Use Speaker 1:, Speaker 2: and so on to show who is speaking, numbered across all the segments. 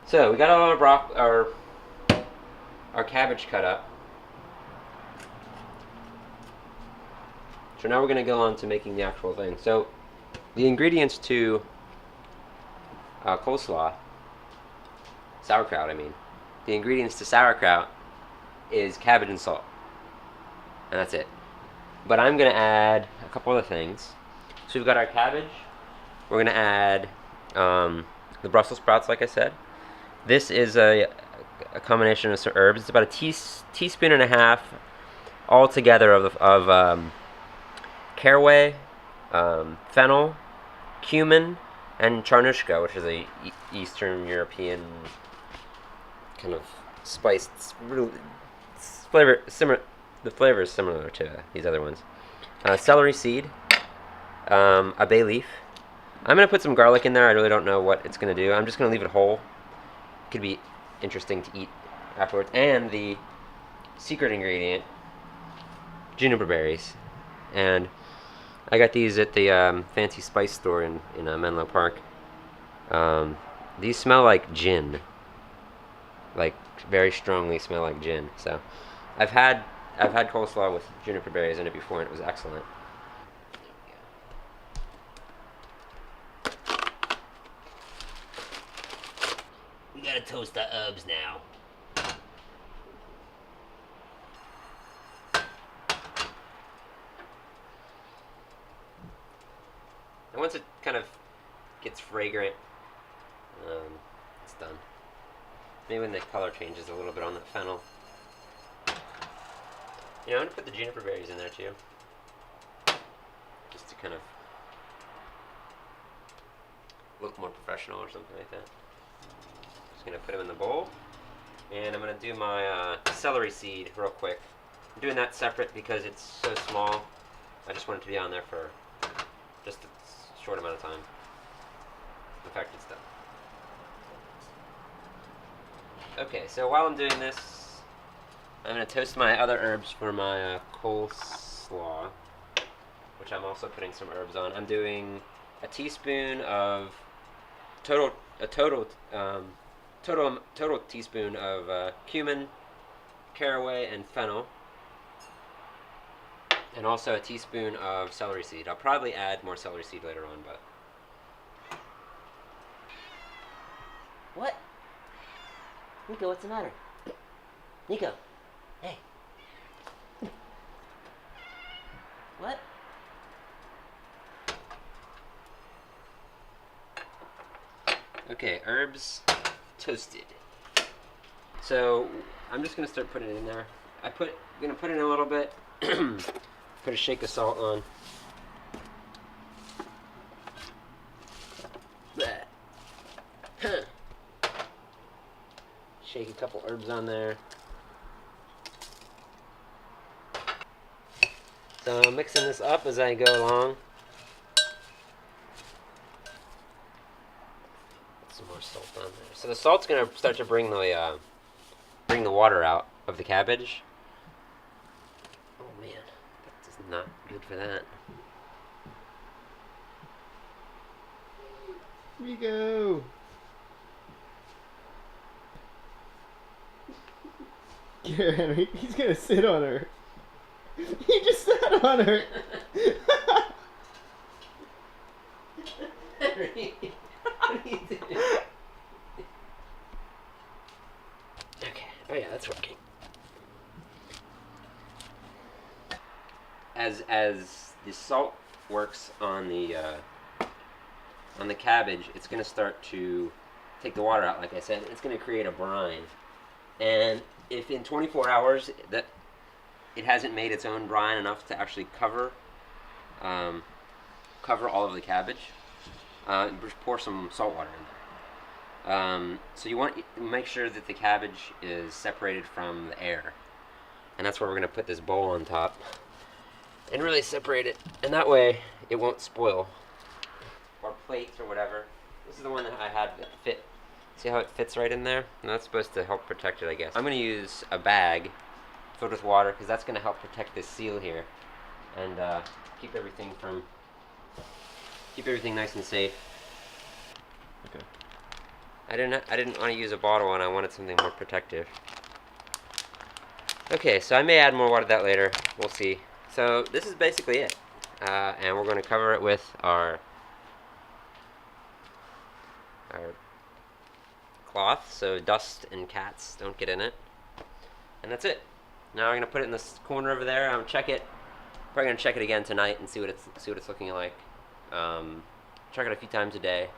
Speaker 1: So we got all our cabbage cut up. So now we're going to go on to making the actual thing. So the ingredients to coleslaw, sauerkraut, I mean. The ingredients to sauerkraut is cabbage and salt. And that's it. But I'm going to add a couple other things. So we've got our cabbage. We're going to add the Brussels sprouts, like I said. This is a combination of some herbs. It's about a teaspoon and a half all together of caraway, fennel, cumin, and Janesko, which is a Eastern European kind of spice. It's really, flavor similar. The flavor is similar to these other ones. Celery seed, a bay leaf. I'm gonna put some garlic in there. I really don't know what it's gonna do. I'm just gonna leave it whole. Could be interesting to eat afterwards. And the secret ingredient, juniper berries. And I got these at the fancy spice store in Menlo Park. These smell like gin. Like, very strongly smell like gin. So I've had coleslaw with juniper berries in it before, and it was excellent. We gotta toast the herbs now. And once it kind of gets fragrant, it's done. Maybe when the color changes a little bit on the fennel. You know, I'm gonna put the juniper berries in there too, just to kind of look more professional or something like that. Just gonna put them in the bowl, and I'm gonna do my celery seed real quick. I'm doing that separate because it's so small. I just want it to be on there for just a short amount of time. In fact, it's done. Okay, so while I'm doing this, I'm going to toast my other herbs for my coleslaw, which I'm also putting some herbs on. I'm doing a teaspoon of total teaspoon of cumin, caraway, and fennel, and also a teaspoon of celery seed. I'll probably add more celery seed later on, but what? Nico, what's the matter? Nico, hey. What? Okay, herbs toasted. So I'm just gonna start putting it in there. Gonna put in a little bit. Put a shake of salt on. Shake a couple herbs on there. So I'm mixing this up as I go along. Put some more salt on there. So the salt's gonna start to bring the water out of the cabbage. Oh man, that is not good for that.
Speaker 2: Rico! Henry, he's gonna sit on her. He just sat on her.
Speaker 1: Henry, what are you doing? Okay. Oh yeah, that's working. As the salt works on the cabbage, it's gonna start to take the water out. Like I said, it's gonna create a brine, and if in 24 hours that it hasn't made its own brine enough to actually cover all of the cabbage, just pour some salt water in there. So you want to make sure that the cabbage is separated from the air, and that's where we're going to put this bowl on top and really separate it, and that way it won't spoil, or plates or whatever. This is the one that I had that fit. See how it fits right in there? And that's supposed to help protect it, I guess. I'm going to use a bag filled with water because that's going to help protect this seal here and keep everything nice and safe.
Speaker 2: Okay.
Speaker 1: I didn't want to use a bottle and I wanted something more protective. Okay, so I may add more water to that later. We'll see. So this is basically it. And we're going to cover it with our cloth so dust and cats don't get in it. And that's it. Now I'm going to put it in this corner over there. I'm going to check it. Probably going to check it again tonight and see what it's looking like. Check it a few times a day.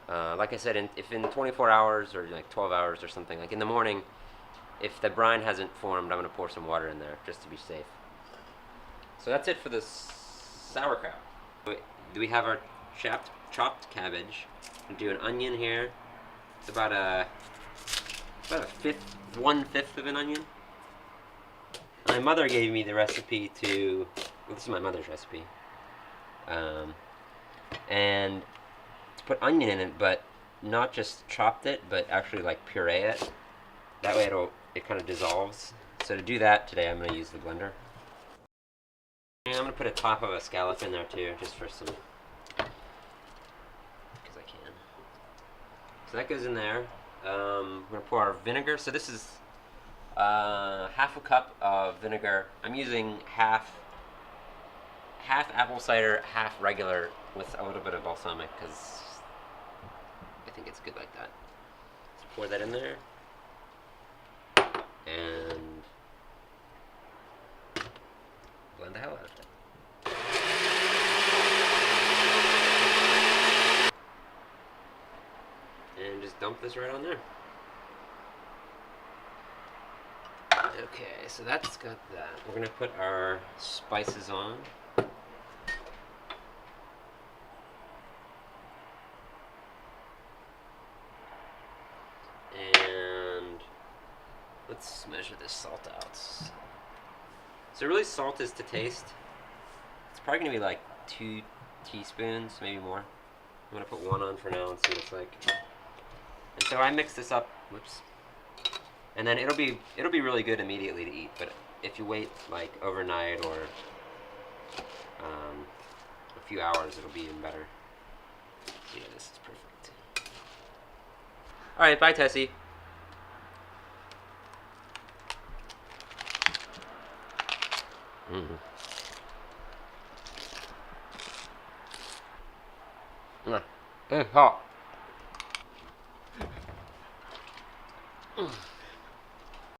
Speaker 1: Like I said, if in 24 hours or like 12 hours or something, like in the morning, if the brine hasn't formed, I'm going to pour some water in there just to be safe. So that's it for this sauerkraut. Do we have our chopped cabbage? We'll do an onion here. It's about a 1/5 of an onion. My mother gave me the recipe to. Well, this is my mother's recipe. And to put onion in it, but not just chopped it, but actually like puree it. That way it kind of dissolves. So to do that today, I'm going to use the blender. And I'm going to put a top of a scallop in there too, just for some, because I can. So that goes in there. We're going to pour our vinegar. So this is half a cup of vinegar. I'm using half apple cider, half regular, with a little bit of balsamic, because I think it's good like that. Let's pour that in there. And blend the hell out of it. And just dump this right on there. Okay, so that's got that. We're going to put our spices on. And let's measure this salt out. So really, salt is to taste. It's probably going to be like 2 teaspoons, maybe more. I'm going to put 1 on for now and see what it's like. And so I mix this up. Whoops. And then it'll be really good immediately to eat. But if you wait like overnight or a few hours, it'll be even better. So yeah, this is perfect. All right, bye, Tessie. It's hot.